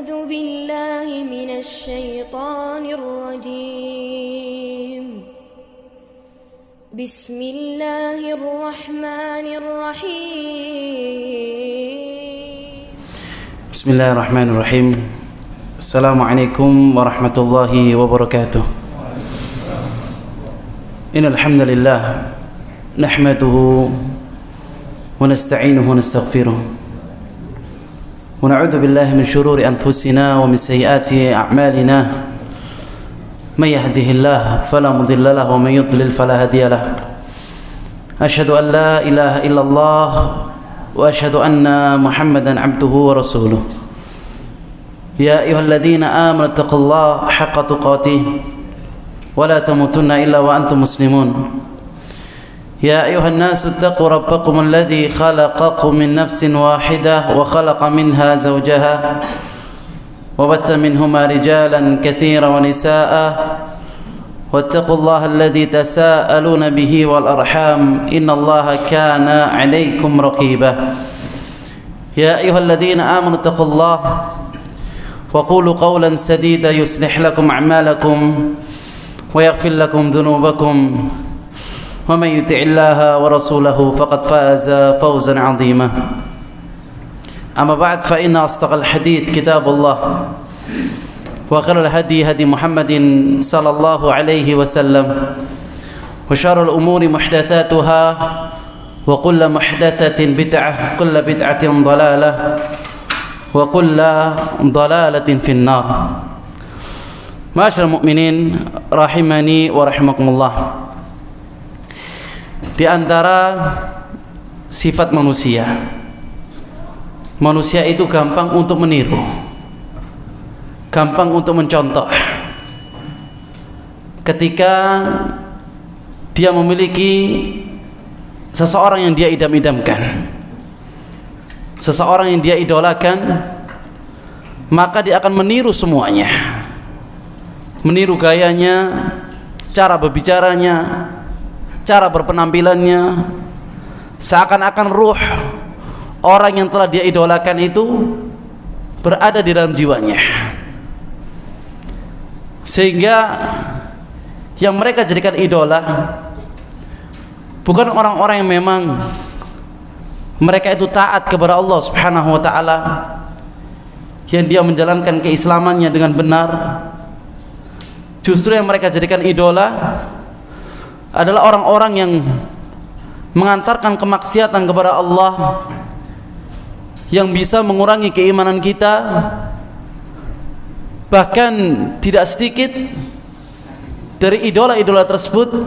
أعوذ بالله من الشيطان الرجيم بسم الله الرحمن الرحيم بسم الله الرحمن الرحيم السلام عليكم ورحمة الله وبركاته إن الحمد لله نحمده ونستعينه ونستغفره ونعوذ بالله من شرور أنفسنا ومن سيئات أعمالنا من يهده الله فلا مضل له ومن يضلل فلا هادي له أشهد أن لا إله إلا الله وأشهد أن محمدا عبده ورسوله يا أيها الذين آمنوا اتقوا الله حق تقاته ولا تموتن إلا وأنتم مسلمون يا أيها الناس اتقوا ربكم الذي خلقكم من نفس واحدة وخلق منها زوجها وبث منهما رجالا كثيرا ونساء واتقوا الله الذي تساءلون به والأرحام إن الله كان عليكم رقيبا يا أيها الذين آمنوا اتقوا الله وقولوا قولا سديدا يصلح لكم أعمالكم ويغفر لكم ذنوبكم ومن يطع الله ورسوله فقد فاز فوزا عظيما أما بعد فإن أصدق الحديث كتاب الله وخير الهدي هدي محمد صلى الله عليه وسلم وشر الأمور محدثاتها وكل محدثة بدعة كل بدعة ضلالة وكل ضلالة في النار معاشر المؤمنين rahimani wa rahimakumullah. Di antara sifat manusia itu gampang untuk meniru, gampang untuk mencontoh. Ketika dia memiliki seseorang yang dia idam-idamkan, seseorang yang dia idolakan, maka dia akan meniru semuanya, meniru gayanya, cara berbicaranya, cara berpenampilannya, seakan-akan ruh orang yang telah dia idolakan itu berada di dalam jiwanya, sehingga yang mereka jadikan idola bukan orang-orang yang memang mereka itu taat kepada Allah Subhanahu wa taala, yang dia menjalankan keislamannya dengan benar. Justru yang mereka jadikan idola adalah orang-orang yang mengantarkan kemaksiatan kepada Allah, yang bisa mengurangi keimanan kita, bahkan tidak sedikit dari idola-idola tersebut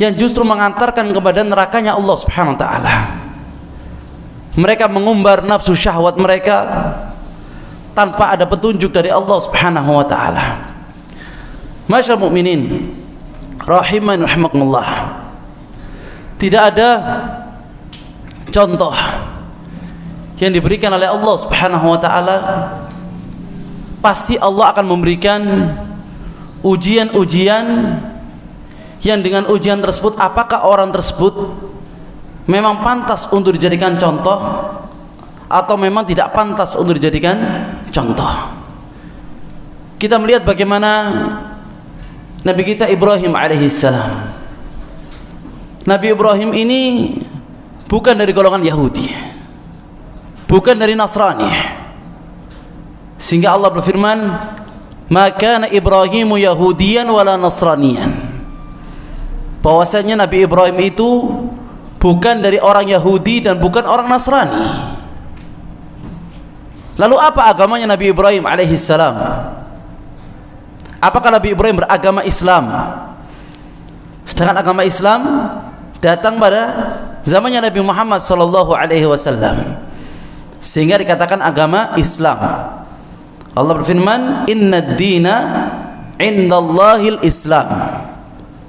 yang justru mengantarkan kepada nerakanya Allah Subhanahu wa taala. Mereka mengumbar nafsu syahwat mereka tanpa ada petunjuk dari Allah Subhanahu wa taala. Masyaallah mukminin rahimani rahimakumullah, tidak ada contoh yang diberikan oleh Allah Subhanahu wa taala, pasti Allah akan memberikan ujian-ujian yang dengan ujian tersebut apakah orang tersebut memang pantas untuk dijadikan contoh atau memang tidak pantas untuk dijadikan contoh. Kita melihat bagaimana Nabi kita Ibrahim alaihissalam. Nabi Ibrahim ini bukan dari golongan Yahudi, bukan dari Nasrani, sehingga Allah berfirman, "Ma kana Ibrahimu Yahudiyan wala Nasraniyan." Bahwasanya Nabi Ibrahim itu bukan dari orang Yahudi dan bukan orang Nasrani. Lalu apa agamanya Nabi Ibrahim alaihissalam? Apakah Nabi Ibrahim beragama Islam? Sedangkan agama Islam datang pada zamannya Nabi Muhammad sallallahu alaihi wasallam, sehingga dikatakan agama Islam. Allah berfirman, "Innad dina indallahil Islam."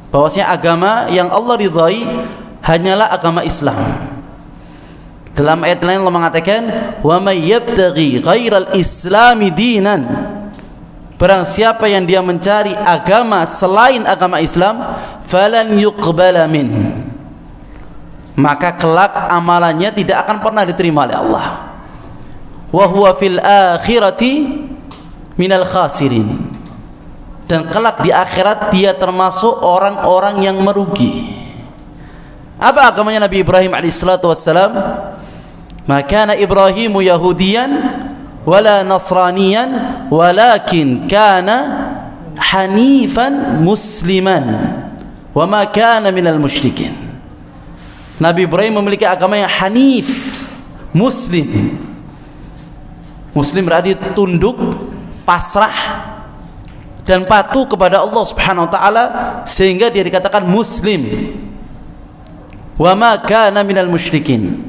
Bahwasanya agama yang Allah ridhai hanyalah agama Islam. Dalam ayat lain Allah mengatakan, "Wa may yabtaghi ghairal islami dinan." Barang siapa yang dia mencari agama selain agama Islam, falan yuqbala min, maka kelak amalannya tidak akan pernah diterima oleh Allah. Wa huwa fil akhirati minal khasirin. Dan kelak di akhirat dia termasuk orang-orang yang merugi. Apa agamanya Nabi Ibrahim alaihissalatu wassalam? Ma kana Ibrahimu Yahudiyan wala Nasraniyan walakin kana hanifan musliman wa ma kana minal musyrikin. Nabi Ibrahim memiliki agama yang hanif, muslim. Muslim berarti tunduk, pasrah dan patuh kepada Allah Subhanahu wa taala, sehingga dia dikatakan muslim. Wa ma kana minal musyrikin,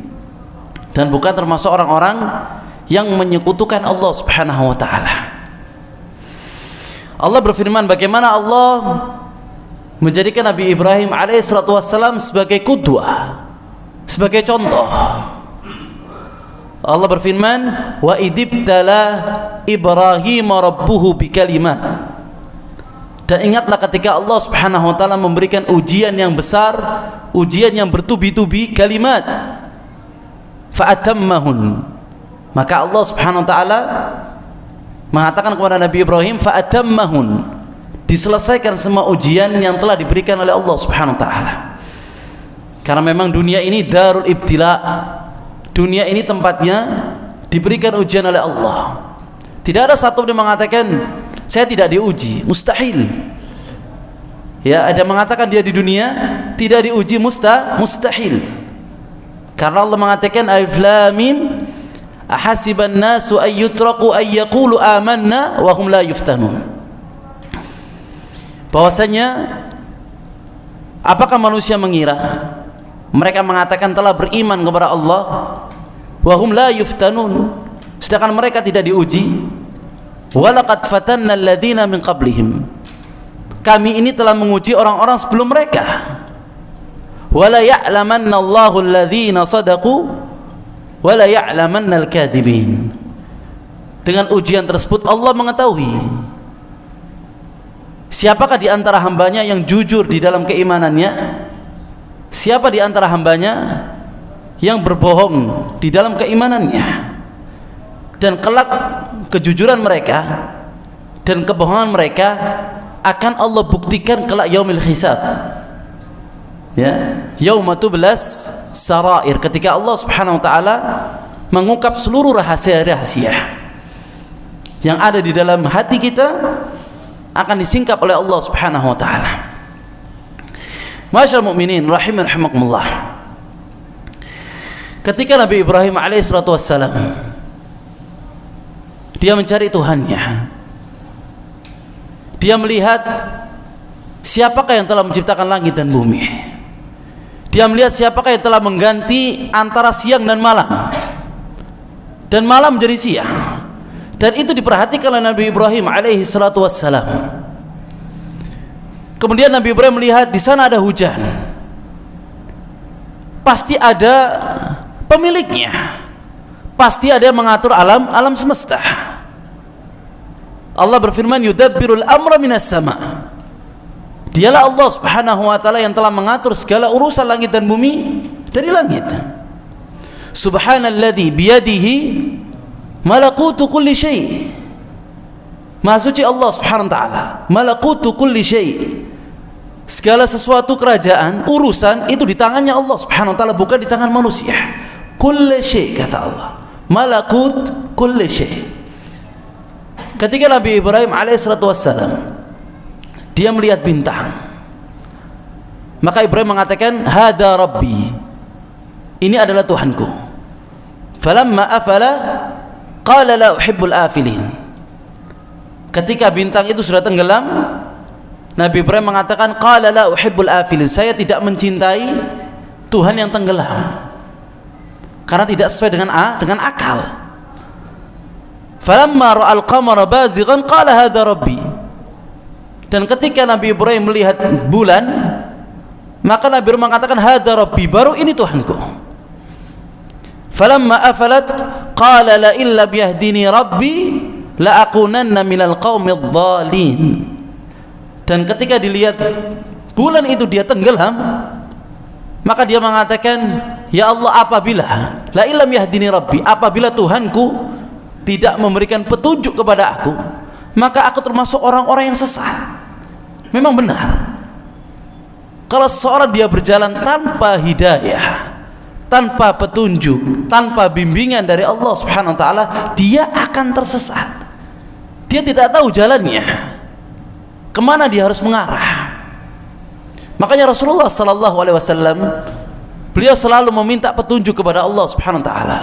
dan bukan termasuk orang-orang yang menyekutukan Allah Subhanahu wa taala. Allah berfirman, bagaimana Allah menjadikan Nabi Ibrahim alaihissalatu wassalam sebagai qudwah, sebagai contoh. Allah berfirman, wa idibtala Ibrahim rabbuhu bikalimat. Dan ingatlah ketika Allah Subhanahu wa taala memberikan ujian yang besar, ujian yang bertubi-tubi, kalimat. Fa'atammahun. Maka Allah Subhanahu wa taala mengatakan kepada Nabi Ibrahim, fa'atammahun. Diselesaikan semua ujian yang telah diberikan oleh Allah Subhanahu wa taala. Karena memang dunia ini darul ibtila. Dunia ini tempatnya diberikan ujian oleh Allah. Tidak ada satu yang mengatakan saya tidak diuji, mustahil. Ya, ada mengatakan dia di dunia tidak diuji, mustahil. Karena Allah mengatakan alif lam mim ahasiban nasu ay yutraku ay yaqulu amanna wa hum la yuftanun. Bahwasanya apakah manusia mengira mereka mengatakan telah beriman kepada Allah wa hum la yuftanun, sedangkan mereka tidak diuji. Walaqad fatanna alladziina min qablihim, kami ini telah menguji orang-orang sebelum mereka. Wala ya'lamanna Allahu alladziina shadaqu wala ya'lamanna al-kadzibin. Dengan ujian tersebut Allah mengetahui siapakah di antara hambanya yang jujur di dalam keimanannya, siapa di antara hambanya yang berbohong di dalam keimanannya. Dan kelak kejujuran mereka dan kebohongan mereka akan Allah buktikan kelak yaumil hisab. Ya, yauma tublas sarair, ketika Allah Subhanahu wa taala mengungkap seluruh rahasia-rahasia yang ada di dalam hati kita, akan disingkap oleh Allah Subhanahu wa taala. Masyaallah mukminin rahiman rahimakumullah. Ketika Nabi Ibrahim alaihissalatu wassalam dia mencari Tuhannya, dia melihat siapakah yang telah menciptakan langit dan bumi, dia melihat siapakah yang telah mengganti antara siang dan malam, dan malam menjadi siang. Dan itu diperhatikan oleh Nabi Ibrahim alaihi salatu wassalam. Kemudian Nabi Ibrahim melihat di sana ada hujan, pasti ada pemiliknya, pasti ada yang mengatur alam semesta. Allah berfirman, yudabbirul amra minas sama. Dialah Allah Subhanahu wa taala yang telah mengatur segala urusan langit dan bumi dari langit. Subhanalladzi biyadihi malakutu kulli syai'. Maha suci Allah Subhanahu wa taala, malakutu kulli syai'. Segala sesuatu kerajaan, urusan itu di tangannya Allah Subhanahu wa taala, bukan di tangan manusia. Kulli syai' kata Allah. Malakut kulli syai'. Ketika Nabi Ibrahim alaihissalatu wassalam dia melihat bintang, maka Ibrahim mengatakan, hadza rabbi, ini adalah Tuhanku. Falamma afala qala la uhibbul afilin. Ketika bintang itu sudah tenggelam, Nabi Ibrahim mengatakan, qala la uhibbul afilin, saya tidak mencintai Tuhan yang tenggelam, karena tidak sesuai dengan akal. Falamma ra'al qamara bazighan qala hadza rabbi. Dan ketika Nabi Ibrahim melihat bulan, maka Nabi Ibrahim mengatakan, hadza rabbi, baru ini Tuhanku. Falamma afalat qala la illa biyahdini rabbi la akunanna minal qaumidh dhalin. Dan ketika dilihat bulan itu dia tenggelam, maka dia mengatakan, ya Allah, apabila la illam yahdini rabbi, apabila Tuhanku tidak memberikan petunjuk kepada aku, maka aku termasuk orang-orang yang sesat. Memang benar, kalau seseorang dia berjalan tanpa hidayah, tanpa petunjuk, tanpa bimbingan dari Allah Subhanahu wa taala, dia akan tersesat. Dia tidak tahu jalannya, kemana dia harus mengarah. Makanya Rasulullah sallallahu alaihi wasallam, beliau selalu meminta petunjuk kepada Allah Subhanahu wa taala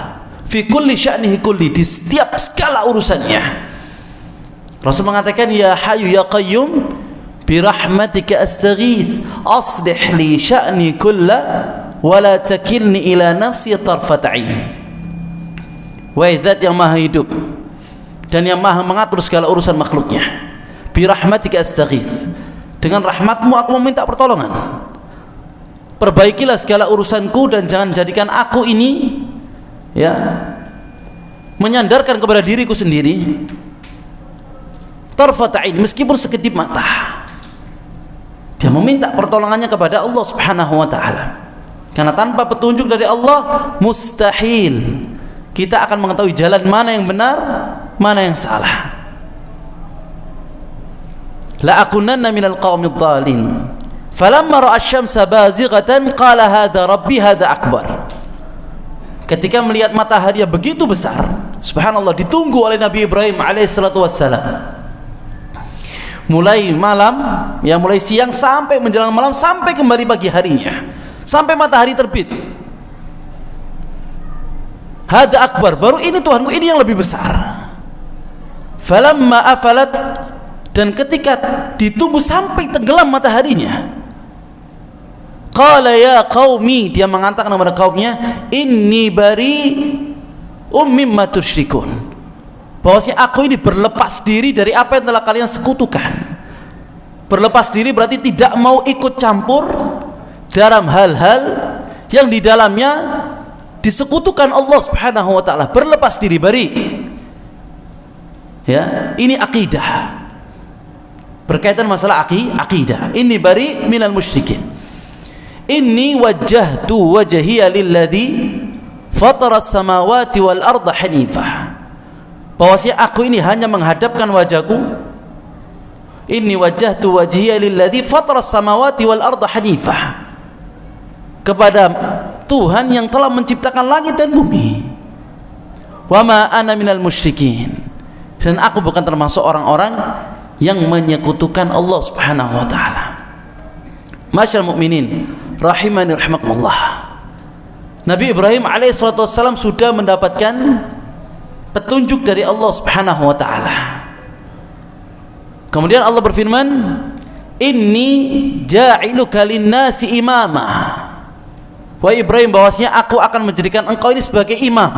fi kulli sya'nihi kulli, di setiap skala urusannya. Rasul mengatakan, ya hayyu ya qayyum birahmatika astaghith aslih li sya'ni kulla wa la takilni ila nafsi tarfat ain. Wahai zat yang maha hidup dan yang maha mengatur segala urusan makhluknya, birahmatika astaghith, dengan rahmatmu aku meminta pertolongan. Perbaikilah segala urusanku dan jangan jadikan aku ini menyandarkan kepada diriku sendiri tarfat ain, meskipun sekedip mata. Dia meminta pertolongannya kepada Allah Subhanahu wa taala. Karena tanpa petunjuk dari Allah mustahil kita akan mengetahui jalan mana yang benar, mana yang salah. La akunanna minal qaumidh dhalin. Falamma ra'a asy-syamsa bazighatan qala hadza rabbi hadza akbar. Ketika melihat matahari yang begitu besar, subhanallah, ditunggu oleh Nabi Ibrahim alaihissalatu wassalam. Mulai malam, mulai siang sampai menjelang malam, sampai kembali pagi harinya, sampai matahari terbit. Hadza akbar, baru ini Tuhanku, ini yang lebih besar. Falamma afalat, dan ketika ditunggu sampai tenggelam mataharinya, qala ya qaumi, dia mengatakan kepada kaumnya, inni bari mimma tusyrikun, bahwasanya aku ini berlepas diri dari apa yang telah kalian sekutukan. Berlepas diri berarti tidak mau ikut campur dalam hal-hal yang di dalamnya disekutukan Allah Subhanahu wa taala. Berlepas diri, bari. Ya, ini akidah. Berkaitan masalah akidah. Ini bari minal musyrikin. Inni wajjahtu wajhiya lilladzi fatara as-samawati wal arda hanifah. Bahwasanya aku ini hanya menghadapkan wajahku, inni wajjahtu wajhiya lilladzi fatara as-samawati wal arda hanifah, kepada Tuhan yang telah menciptakan langit dan bumi. Wa ma ana minal musyrikin, dan aku bukan termasuk orang-orang yang menyekutukan Allah Subhanahu wa taala. Masyaallah mukminin rahimani rahimakumullah. Nabi Ibrahim alaihissalatu wassalam sudah mendapatkan petunjuk dari Allah Subhanahu wa taala. Kemudian Allah berfirman, inni ja'iluka lin-nasi imama. Wahai Ibrahim, bahwasanya aku akan menjadikan engkau ini sebagai imam,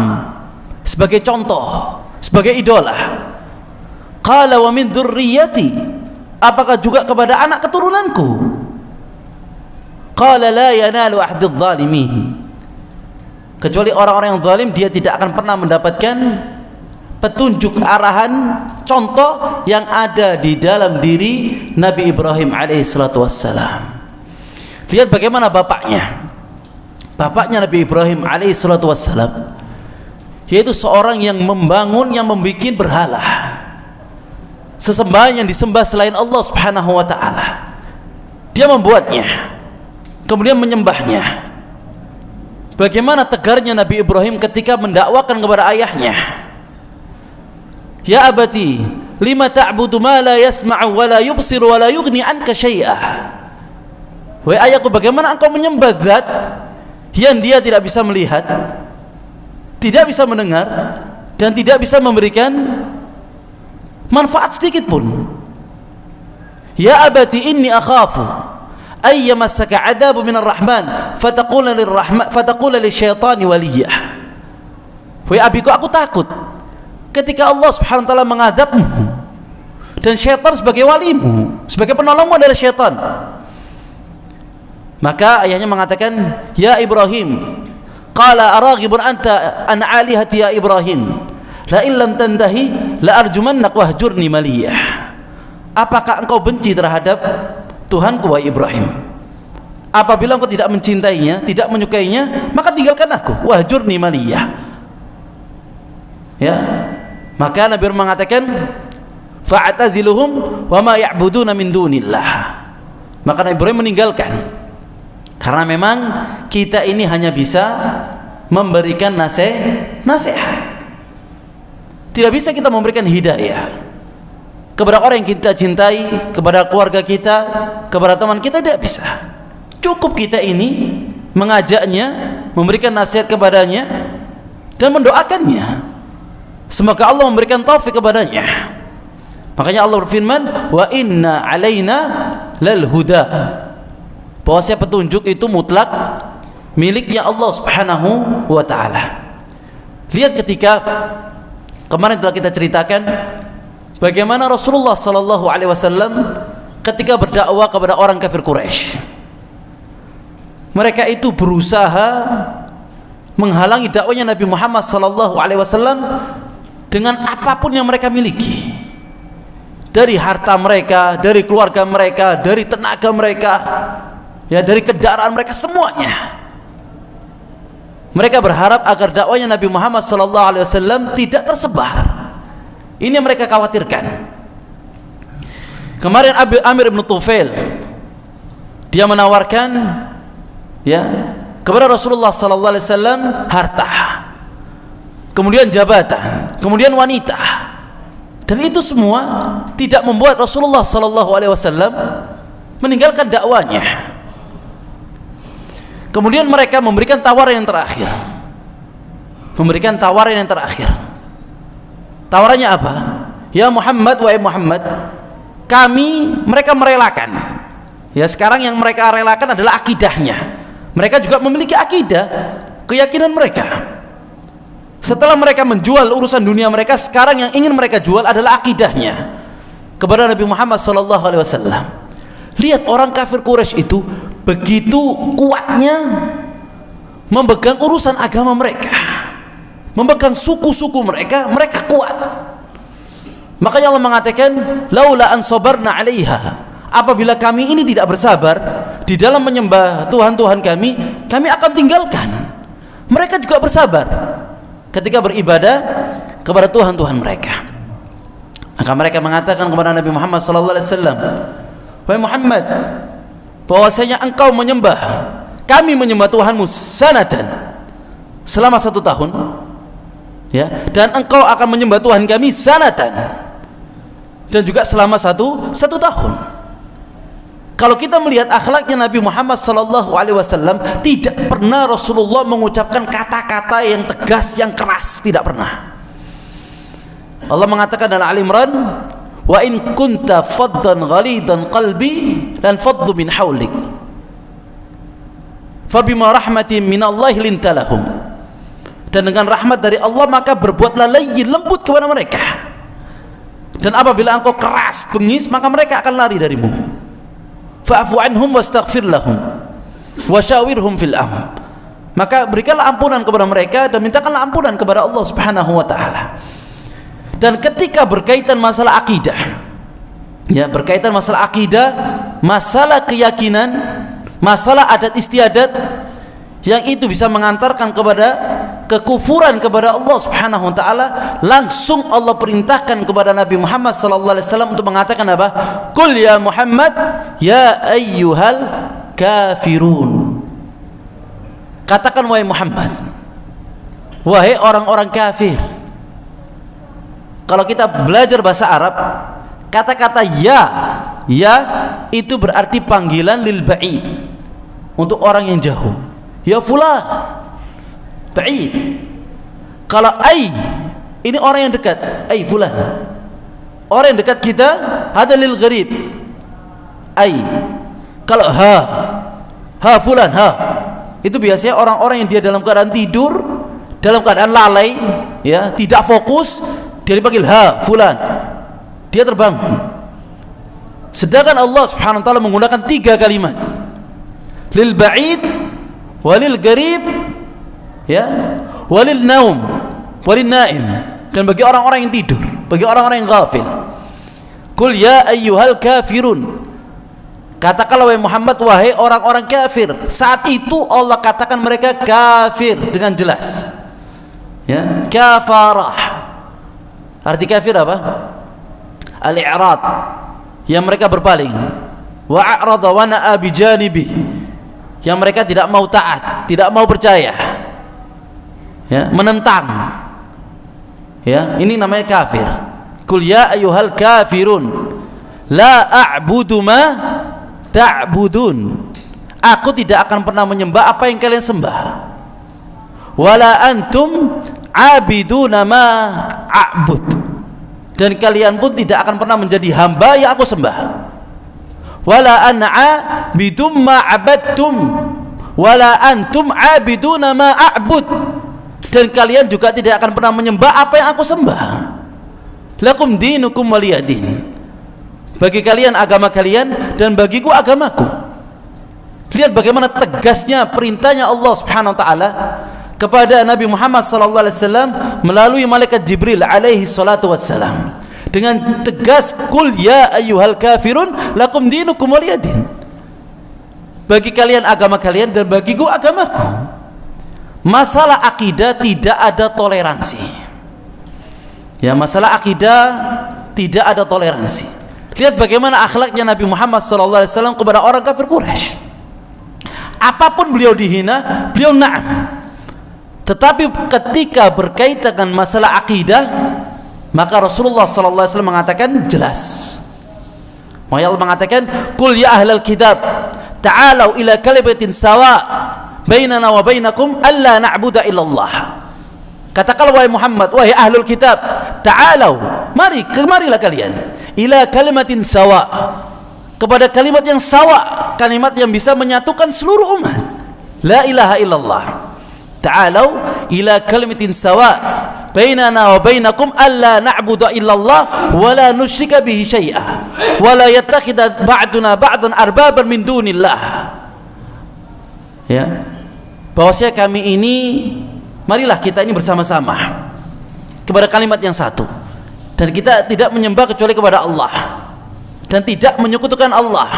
sebagai contoh, sebagai idola. Qala wa min dzurriyyati, apakah juga kepada anak keturunanku? Qala la yanalu ahdidz zalimin, kecuali orang-orang yang zalim dia tidak akan pernah mendapatkan petunjuk, arahan, contoh yang ada di dalam diri Nabi Ibrahim alaihissalatu wassalam. Lihat bagaimana bapaknya Nabi Ibrahim alaihissalatu wassalam, yaitu seorang yang membangun, yang membuat berhala, sesembahan yang disembah selain Allah Subhanahu wa taala. Dia membuatnya, kemudian menyembahnya. Bagaimana tegarnya Nabi Ibrahim ketika mendakwakan kepada ayahnya, ya abati lima ta'budu ma la yasma'u wa la yubsiru wa la yughni anka syai'a. Wahai ayahku, bagaimana engkau menyembah zat yang dia tidak bisa melihat, tidak bisa mendengar, dan tidak bisa memberikan manfaat sedikit pun. Ya abati inni akhafu ay yamassaka 'adabu minar rahman fataqula lisyaitani waliyah. Wahai abiku, aku takut ketika Allah Subhanahu wa taala mengadabmu dan syaitan sebagai walimu, sebagai penolongmu dari syaitan. Maka ayahnya mengatakan, ya Ibrahim, qala araghibun anta an alihati ya Ibrahim, la illam tantahi la arjumannak wahjurni maliyah. Apakah engkau benci terhadap Tuhanku wahai Ibrahim? Apabila engkau tidak mencintainya, tidak menyukainya, maka tinggalkan aku, wahjurni maliyah. Ya, maka Nabi mengatakan, fa'taziluhum wa ma ya'buduna min dunillah. Maka Nabi Ibrahim meninggalkan, karena memang kita ini hanya bisa memberikan nasihat. Tidak bisa kita memberikan hidayah kepada orang yang kita cintai, kepada keluarga kita, kepada teman kita, tidak bisa. Cukup kita ini mengajaknya, memberikan nasihat kepadanya dan mendoakannya. Semoga Allah memberikan taufik kepadanya. Makanya Allah berfirman, wa inna alaina lal huda. Bahwasanya petunjuk itu mutlak miliknya Allah Subhanahu wa taala. Lihat ketika kemarin telah kita ceritakan bagaimana Rasulullah sallallahu alaihi wasallam ketika berdakwah kepada orang kafir Quraisy. Mereka itu berusaha menghalangi dakwanya Nabi Muhammad sallallahu alaihi wasallam dengan apapun yang mereka miliki. Dari harta mereka, dari keluarga mereka, dari tenaga mereka, ya, dari kendaraan mereka, semuanya. Mereka berharap agar dakwanya Nabi Muhammad sallallahu alaihi wasallam tidak tersebar. Ini yang mereka khawatirkan. Kemarin Amir ibn Tufail, dia menawarkan, ya, kepada Rasulullah sallallahu alaihi wasallam harta, kemudian jabatan, kemudian wanita. Dan itu semua tidak membuat Rasulullah sallallahu alaihi wasallam meninggalkan dakwanya. Kemudian mereka memberikan tawaran yang terakhir. Memberikan tawaran yang terakhir. Tawarannya apa? Ya Muhammad, wahai Muhammad, mereka merelakan. Ya, sekarang yang mereka relakan adalah akidahnya. Mereka juga memiliki akidah, keyakinan mereka. Setelah mereka menjual urusan dunia mereka, sekarang yang ingin mereka jual adalah akidahnya kepada Nabi Muhammad sallallahu alaihi wasallam. Lihat orang kafir Quraisy itu begitu kuatnya memegang urusan agama mereka, memegang suku-suku mereka, mereka kuat. Makanya Allah mengatakan, laula an sabarna 'alaiha, apabila kami ini tidak bersabar di dalam menyembah Tuhan-Tuhan kami akan tinggalkan. Mereka juga bersabar ketika beribadah kepada Tuhan-Tuhan mereka. Maka mereka mengatakan kepada Nabi Muhammad sallallahu alaihi wasallam, wahai Muhammad, bahwasanya engkau menyembah, kami menyembah Tuhanmu sanatan, selama 1 tahun, ya, dan engkau akan menyembah Tuhan kami sanatan, dan juga selama satu tahun. Kalau kita melihat akhlaknya Nabi Muhammad sallallahu alaihi wasallam, tidak pernah Rasulullah mengucapkan kata-kata yang tegas, yang keras, tidak pernah. Allah mengatakan dalam Al-Imran, wa in kunta faddan ghalidan qalbi lan faddu min haulik fabima rahmatin minallahi lintalahum. Dan dengan rahmat dari Allah maka berbuatlah layyin, lembut kepada mereka. Dan apabila engkau keras, bengis, maka mereka akan lari darimu. Fa'fu anhum wastaghfir lahum wasyawirhum fil amr. Maka berikanlah ampunan kepada mereka dan mintakanlah ampunan kepada Allah Subhanahu wa taala. Dan ketika berkaitan masalah akidah, ya, berkaitan masalah akidah, masalah keyakinan, masalah adat istiadat yang itu bisa mengantarkan kepada kekufuran kepada Allah Subhanahu wa taala, langsung Allah perintahkan kepada Nabi Muhammad sallallahu alaihi wasallam untuk mengatakan apa? Qul ya Muhammad ya ayyuhal kafirun. Katakan wahai Muhammad, wahai orang-orang kafir. Kalau kita belajar bahasa Arab, kata-kata ya itu berarti panggilan lil ba'id, untuk orang yang jauh. Ya fulan, ba'id. Kalau ai, ini orang yang dekat. Ai fulan, orang yang dekat kita. Hada lil gharib, ai. Kalau ha fulan, ha, itu biasanya orang-orang yang dia dalam keadaan tidur, dalam keadaan lalai, ya, tidak fokus, dia dipanggil ha fulan, dia terbangun. Sedangkan Allah Subhanahu wa taala menggunakan 3 kalimat, lil ba'id, walil garib, ya, walil naum, walil naim, dan bagi orang-orang yang tidur, bagi orang-orang yang ghafil. Qul ya ayyuhal kafirun. Katakanlah wahai Muhammad, wahai orang-orang kafir. Saat itu Allah katakan mereka kafir dengan jelas, ya, kafarah. Arti kafir apa? al-i'rad, yang mereka berpaling. Wa a'rada wa na'a bi janibi, yang mereka tidak mau taat, tidak mau percaya, ya, menentang. Ya, ini namanya kafir. Qul ya ayyuhal kafirun la a'budu ma ta'budun. Aku tidak akan pernah menyembah apa yang kalian sembah. Wala antum abiduna ma a'bud. Dan kalian pun tidak akan pernah menjadi hamba yang aku sembah. Wala ana abidum ma abadtum wala antum abiduna ma a'bud. Dan kalian juga tidak akan pernah menyembah apa yang aku sembah. Lakum dinukum waliyadin. Bagi kalian agama kalian dan bagiku agamaku. Lihat bagaimana tegasnya perintahnya Allah Subhanahu wa taala kepada Nabi Muhammad sallallahu alaihi wasallam melalui malaikat Jibril alaihi salatu wassalam. Dengan tegas, qul ya ayyuhal kafirun lakum dinukum waliyadin. Bagi kalian agama kalian dan bagiku agamaku. Masalah akidah tidak ada toleransi. Ya, masalah akidah tidak ada toleransi. Lihat bagaimana akhlaknya Nabi Muhammad SAW kepada orang kafir Quraisy. Apapun beliau dihina, beliau na'am. Tetapi ketika berkaitan dengan masalah akidah, maka Rasulullah SAW mengatakan jelas. Maka Allah mengatakan, "Qul ya ahlal kitab, ta'alau ila kalimatin sawa bainana wa bainakum alla na'budu illallah." Katakanlah wahai Muhammad, wahai ahlul kitab, ta'alau, kemarilah kalian ila kalimatin sawa, kepada kalimat yang sawa, kalimat yang bisa menyatukan seluruh umat. La ilaha illallah. Ta'alau ila kalimatin sawa bainana wa bainakum alla na'budu illallah wa la nusyrika bihi syai'a wa la yattakhidha ba'duna ba'dan arbaban min dunillah. Ya, bahwasanya kami ini, marilah kita ini bersama-sama kepada kalimat yang satu, dan kita tidak menyembah kecuali kepada Allah dan tidak menyekutukan Allah,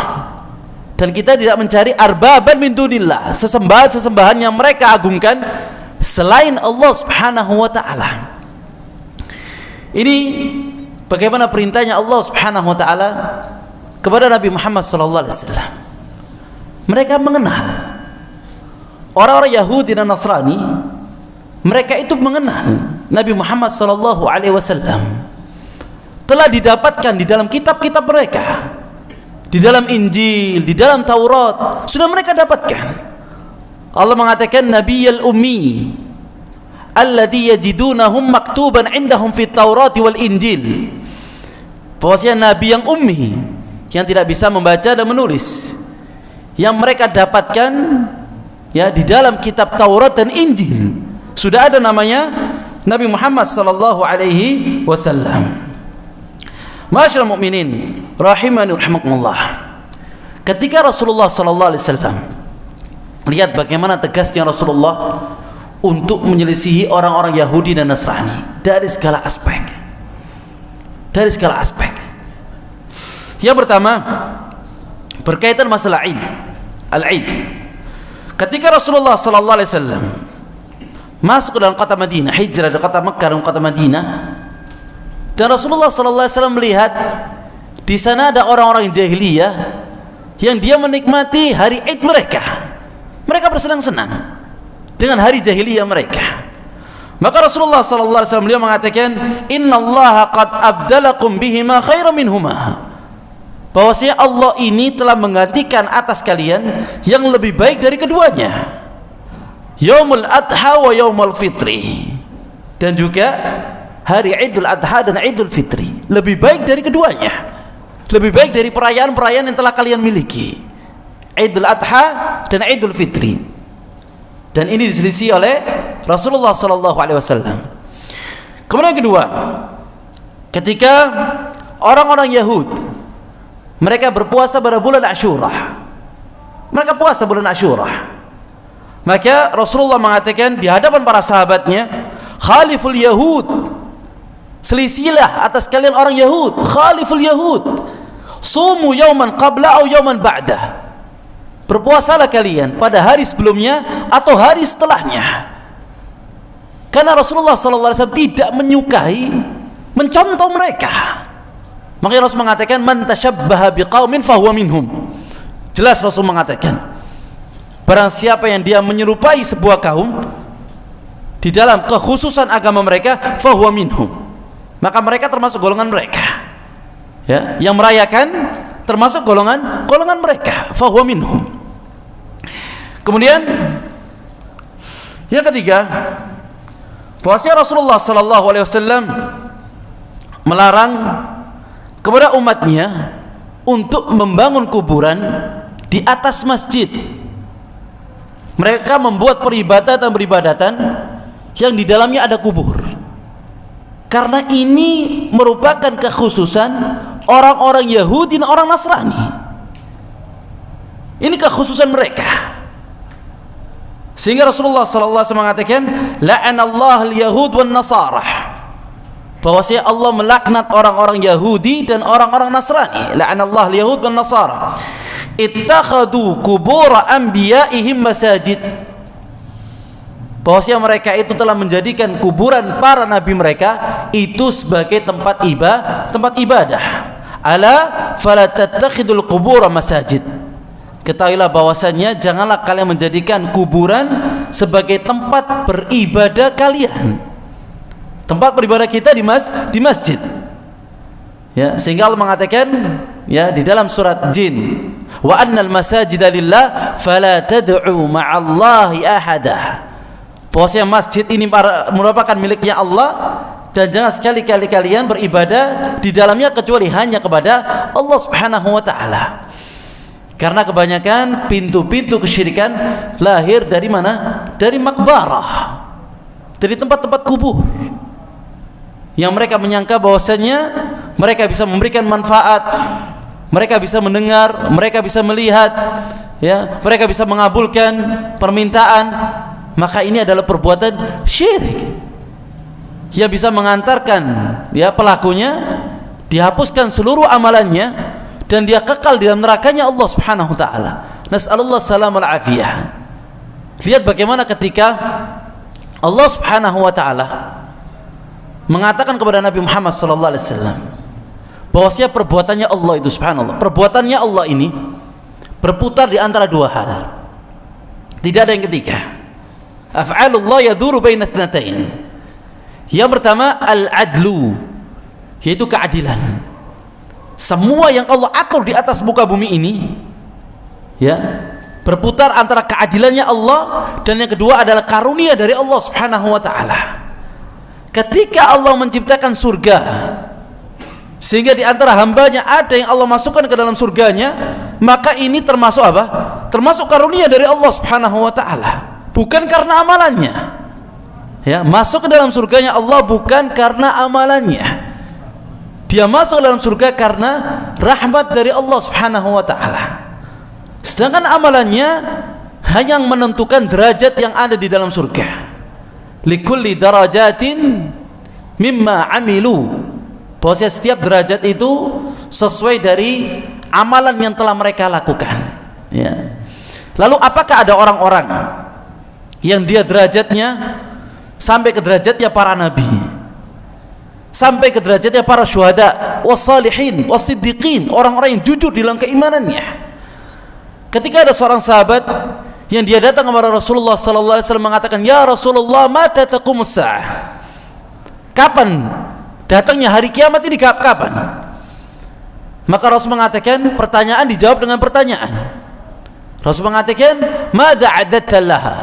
dan kita tidak mencari arbaban min dunillah, sesembahan-sesembahan yang mereka agungkan selain Allah Subhanahu wa taala. Ini bagaimana perintahnya Allah Subhanahu wa taala kepada Nabi Muhammad sallallahu alaihi wasallam. Mereka mengenal, orang-orang Yahudi dan Nasrani, mereka itu mengenal Nabi Muhammad sallallahu alaihi wasallam. Telah didapatkan di dalam kitab-kitab mereka, di dalam Injil, di dalam Taurat, sudah mereka dapatkan. Allah mengatakan Nabiyul Ummi alladhi yajidunahum maktuban indahum fit Taurati wal Injil. Bahwasanya nabi yang ummi, yang tidak bisa membaca dan menulis, yang mereka dapatkan ya di dalam kitab Taurat dan Injil, sudah ada namanya Nabi Muhammad sallallahu alaihi wasallam. Ma'asyiral mukminin rahimani rahimakumullah. Ketika Rasulullah sallallahu alaihi wasallam, lihat bagaimana tegasnya Rasulullah untuk menyelisihi orang-orang Yahudi dan Nasrani dari segala aspek. Dari segala aspek. Yang pertama berkaitan masalah Id, Al-Id. Ketika Rasulullah sallallahu alaihi wasallam masuk ke dalam kota Madinah, hijrah dari kota Mekkah dan kota Madinah, dan Rasulullah sallallahu alaihi wasallam melihat di sana ada orang-orang jahiliyah yang dia menikmati hari Id mereka. Mereka bersenang-senang dengan hari jahiliyah mereka. Maka Rasulullah sallallahu alaihi wasallam beliau mengatakan, "Innallaha qad abdalakum bihima khairan minhuma." Bahwasanya Allah ini telah menggantikan atas kalian yang lebih baik dari keduanya. Yaumul Adha wa Yaumul Fitri. Dan juga hari Idul Adha dan Idul Fitri lebih baik dari keduanya. Lebih baik dari perayaan-perayaan yang telah kalian miliki. Idul Adha dan Idul Fitri. Dan ini diselisih oleh Rasulullah sallallahu alaihi wasallam. Kemudian yang kedua, ketika orang-orang Yahud mereka berpuasa pada bulan Asyura, mereka puasa bulan Asyura, maka Rasulullah mengatakan di hadapan para sahabatnya, "Khaliful Yahud." Selisilah atas kalian orang Yahud. Khaliful Yahud. Sumu yauman qabla au yauman ba'dah. Berpuasalah kalian pada hari sebelumnya atau hari setelahnya. Karena Rasulullah SAW tidak menyukai mencontoh mereka. Makanya Rasul mengatakan man tasyabbaha biqaumin fahuwa minhum. Jelas Rasul mengatakan, barang siapa yang dia menyerupai sebuah kaum di dalam kekhususan agama mereka, fahuwa minhum, maka mereka termasuk golongan mereka. Ya, yang merayakan termasuk golongan mereka, fahuwa minhum. Kemudian yang ketiga, bahwasanya Rasulullah sallallahu alaihi wasallam melarang kepada umatnya untuk membangun kuburan di atas masjid. Mereka membuat peribadatan yang di dalamnya ada kubur. Karena ini merupakan kekhususan orang-orang Yahudi dan orang Nasrani. Ini kekhususan mereka. Sehingga Rasulullah sallallahu alaihi wasallam mengatakan, la'anallahu al-yahud wan nasara. Bahwasanya Allah melaknat orang-orang Yahudi dan orang-orang Nasrani. La'anallahu al-yahud wan nasara. Ittakhadhu qubur anbiya'ihim masajid. Bahwasanya mereka itu telah menjadikan kuburan para nabi mereka itu sebagai tempat ibadah. Ala fala tattakhidul qubur masajid. Ketahuilah bahwasanya janganlah kalian menjadikan kuburan sebagai tempat beribadah kalian. Tempat beribadah kita di masjid. Ya, sehingga Allah mengatakan ya di dalam surat Jin, wa annal masajida lillah fala tad'u ma'allahi ahada. Bahwasanya masjid ini merupakan miliknya Allah dan jangan sekali-kali kalian beribadah di dalamnya kecuali hanya kepada Allah Subhanahu wa taala. Karena kebanyakan pintu-pintu kesyirikan lahir dari mana? Dari makbarah, dari tempat-tempat kubur, yang mereka menyangka bahwasanya mereka bisa memberikan manfaat, mereka bisa mendengar, mereka bisa melihat, ya, mereka bisa mengabulkan permintaan. Maka ini adalah perbuatan syirik yang bisa mengantarkan ya pelakunya dihapuskan seluruh amalannya dan dia kekal di dalam nerakanya Allah Subhanahu wa taala. Nas'alullah salam wal afiyah. Lihat bagaimana ketika Allah Subhanahu wa taala mengatakan kepada Nabi Muhammad sallallahu alaihi wasallam bahwasanya perbuatannya Allah itu subhanallah, perbuatannya Allah ini berputar di antara dua hal. Tidak ada yang ketiga. Af'alullah yaduru baina tsnatain. Yang pertama al-adlu, yaitu keadilan. Semua yang Allah atur di atas muka bumi ini ya berputar antara keadilannya Allah dan yang kedua adalah karunia dari Allah Subhanahu wa taala. Ketika Allah menciptakan surga sehingga di antara hambanya ada yang Allah masukkan ke dalam surganya, maka ini termasuk apa? Termasuk karunia dari Allah Subhanahu wa taala, bukan karena amalannya. Ya, masuk ke dalam surganya Allah bukan karena amalannya. Dia masuk dalam surga karena rahmat dari Allah Subhanahu wa taala. Sedangkan amalannya hanya menentukan derajat yang ada di dalam surga. Likulli darajatin mimma amilu. Bahwasanya setiap derajat itu sesuai dari amalan yang telah mereka lakukan. Ya. Lalu apakah ada orang-orang yang dia derajatnya sampai ke derajatnya para nabi, sampai ke derajatnya para syuhada, wassalihin, wassiddiqin, orang-orang yang jujur di dalam keimanannya? Ketika ada seorang sahabat yang dia datang kepada Rasulullah sallallahu alaihi wasallam mengatakan, "Ya Rasulullah, mata taqumus saah?" Kapan datangnya hari kiamat ini, kapan? Maka Rasul mengatakan, pertanyaan dijawab dengan pertanyaan. Rasul mengatakan, "Madza a'datta laha?"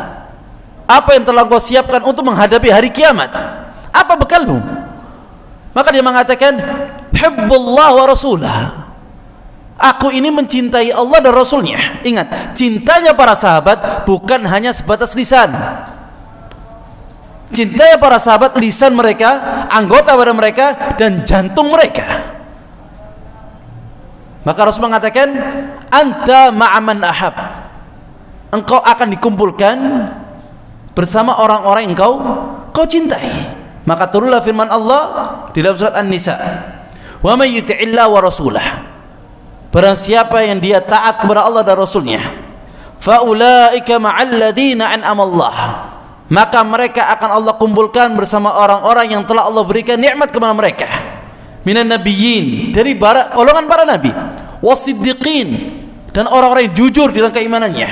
Apa yang telah kau siapkan untuk menghadapi hari kiamat? Apa bekalmu? Maka dia mengatakan, "Hubbullah wa rasulah." Aku ini mencintai Allah dan Rasulnya. Ingat, cintanya para sahabat bukan hanya sebatas lisan. Cintanya para sahabat, lisan mereka, anggota badan mereka, dan jantung mereka. Maka Rasul mengatakan, "Anta ma'aman ahab." Engkau akan dikumpulkan bersama orang-orang yang kau cintai. Maka turunlah firman Allah di dalam surat An-Nisa, "Wa may yuti'illah wa rasulah." Barang siapa yang dia taat kepada Allah dan Rasulnya, fa ulaika ma'al ladzina an'ama Allah, maka mereka akan Allah kumpulkan bersama orang-orang yang telah Allah berikan nikmat kepada mereka. minan nabiyyin, dari golongan para nabi, wasiddiqin, dan orang-orang yang jujur dalam keimanannya,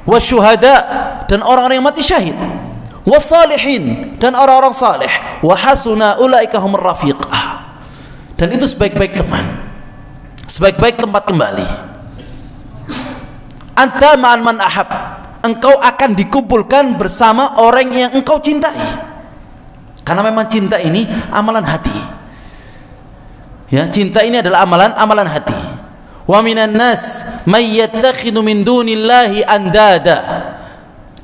wasyuhada, dan orang-orang yang mati syahid, wasalihin, dan orang-orang saleh, wa hasuna ulaika humur rafiqah, dan itu sebaik-baik teman, sebaik-baik tempat kembali. Anta ma'an man ahab, engkau akan dikumpulkan bersama orang yang engkau cintai. Karena memang cinta ini amalan hati. Ya, cinta ini adalah amalan hati. Wa minan nas may yattakhidhu min dunillahi andada.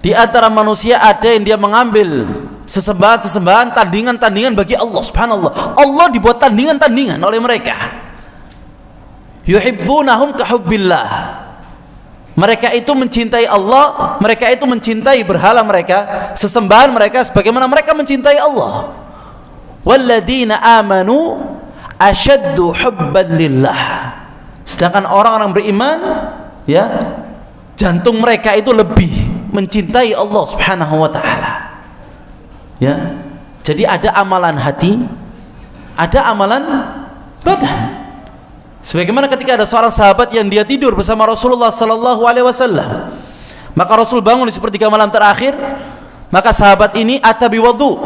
Di antara manusia ada yang dia mengambil sesembahan-sesembahan, tandingan-tandingan bagi Allah Subhanallah. Allah dibuat tandingan-tandingan oleh mereka. Yuhibbunahum kahubbillah. Mereka itu mencintai Allah, mereka itu mencintai berhala mereka, sesembahan mereka sebagaimana mereka mencintai Allah. Walladzina amanu asyaddu hubban lillah. Sedangkan orang-orang beriman, ya, jantung mereka itu lebih mencintai Allah Subhanahu wa taala. Ya. Jadi ada amalan hati, ada amalan badan. Sebagaimana ketika ada seorang sahabat yang dia tidur bersama Rasulullah sallallahu alaihi wasallam, maka Rasul bangun di sepertiga malam terakhir, maka sahabat ini ata biwudu,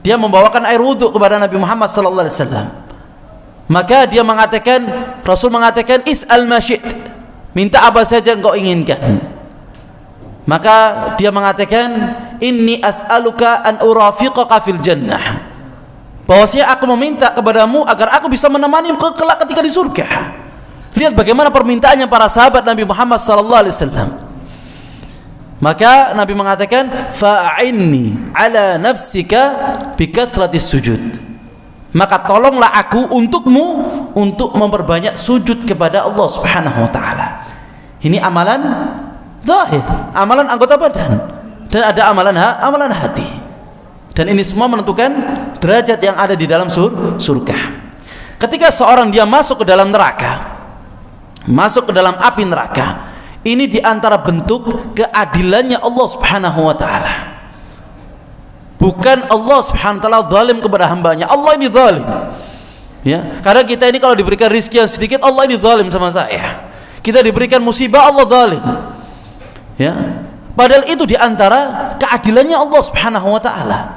dia membawakan air wudu kepada Nabi Muhammad sallallahu alaihi wasallam. Maka dia mengatakan, Rasul mengatakan, is'al ma syi't, minta apa saja engkau inginkan. Maka dia mengatakan, inni as'aluka an urafiqaka fil jannah, bahwasanya aku meminta kepadamu agar aku bisa menemani kelak ketika di surga. Lihat bagaimana permintaannya para sahabat Nabi Muhammad sallallahu alaihi wasallam. Maka Nabi mengatakan, fa'inni ala nafsika bikathratis sujud, maka tolonglah aku untukmu untuk memperbanyak sujud kepada Allah Subhanahu wa taala. Ini amalan zahir, amalan anggota badan, dan ada amalan hati. Dan ini semua menentukan derajat yang ada di dalam surga. Ketika seorang dia masuk ke dalam neraka, masuk ke dalam api neraka, ini diantara bentuk keadilannya Allah Subhanahu wa taala. Bukan Allah Subhanahu wa taala zalim kepada hambanya. Allah ini zalim. Ya, karena kita ini kalau diberikan rizki yang sedikit, Allah ini zalim sama saya. Kita diberikan musibah, Allah zalim. Ya. Padahal itu diantara keadilannya Allah Subhanahu wa taala.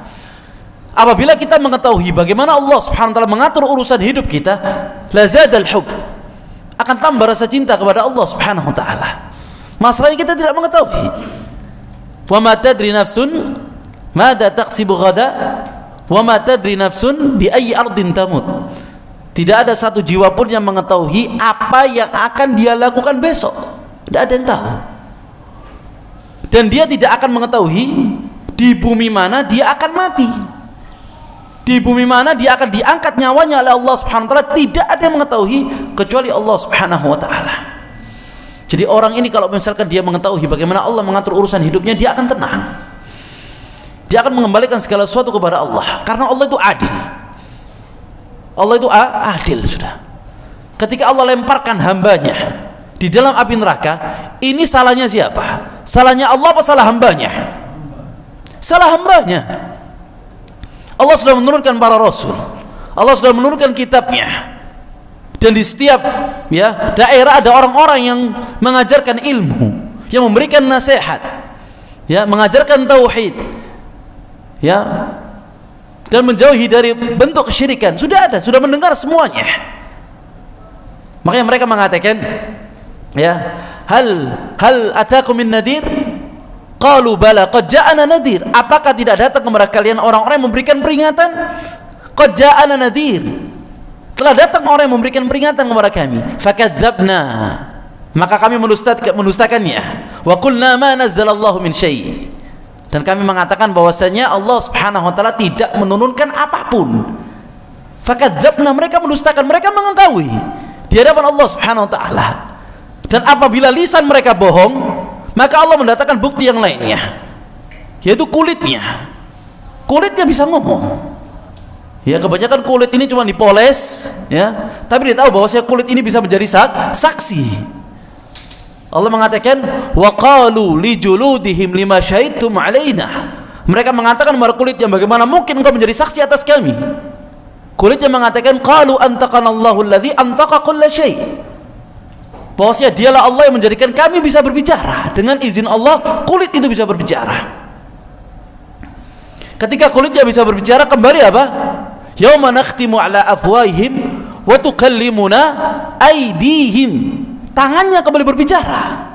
Apabila kita mengetahui bagaimana Allah Subhanahu wa taala mengatur urusan hidup kita, la zadal hub, akan tambah rasa cinta kepada Allah Subhanahu wa taala. Masalahnya kita tidak mengetahui. Wa ma tadri nafsun madza taqsibu ghada wa ma tadri nafsun bi ayyi ardin tamut. Tidak ada satu jiwa pun yang mengetahui apa yang akan dia lakukan besok. Tidak ada yang tahu. Dan dia tidak akan mengetahui di bumi mana dia akan mati, di bumi mana dia akan diangkat nyawanya oleh Allah Subhanahu wa taala. Tidak ada yang mengetahui kecuali Allah Subhanahu wa taala. Jadi orang ini kalau misalkan dia mengetahui bagaimana Allah mengatur urusan hidupnya, dia akan tenang. Dia akan mengembalikan segala sesuatu kepada Allah, karena Allah itu adil. Allah itu adil sudah. Ketika Allah lemparkan hambanya di dalam api neraka, ini salahnya siapa? Salahnya Allah apa salah hambanya? Salah hambanya. Allah sudah menurunkan para rasul, Allah sudah menurunkan kitabnya, dan di setiap daerah ada orang-orang yang mengajarkan ilmu, yang memberikan nasihat, mengajarkan tauhid, dan menjauhi dari bentuk kesyirikan. Sudah ada, sudah mendengar semuanya. Makanya mereka mengatakan, hal atakum min nadir? Qalu bala qad ja'ana nadir. Apakah tidak datang kepada kalian orang-orang yang memberikan peringatan? Qad ja'ana nadir. Telah datang orang yang memberikan peringatan kepada kami. Fakadzabna, maka kami mendustakannya. Wa qulna ma nazzalallahu min syai'. Dan kami mengatakan bahwasanya Allah Subhanahu wa taala tidak menurunkan apapun. Fakadzabna, mereka mendustakan, mereka mengingkari di hadapan Allah Subhanahu wa taala. Dan apabila lisan mereka bohong, maka Allah mendatangkan bukti yang lainnya, yaitu kulitnya. Kulitnya bisa ngomong. Kebanyakan kulit ini cuma dipoles, tapi dia tahu bahwasanya kulit ini bisa menjadi saksi. Allah mengatakan, wa qalu li juludihim lima syahidtum alaina. Mereka mengatakan kepada kulitnya, bagaimana mungkin engkau menjadi saksi atas kami? kulitnya mengatakan qalu antaqanallahu alladzi antaqa kulla syai'. Bahwasanya dialah Allah yang menjadikan kami bisa berbicara. Dengan izin Allah, kulit itu bisa berbicara. Ketika kulitnya bisa berbicara, kembali apa? Yauma nakhtimu ala afwahihim wa tukallimuna aydihim. Tangannya kembali berbicara.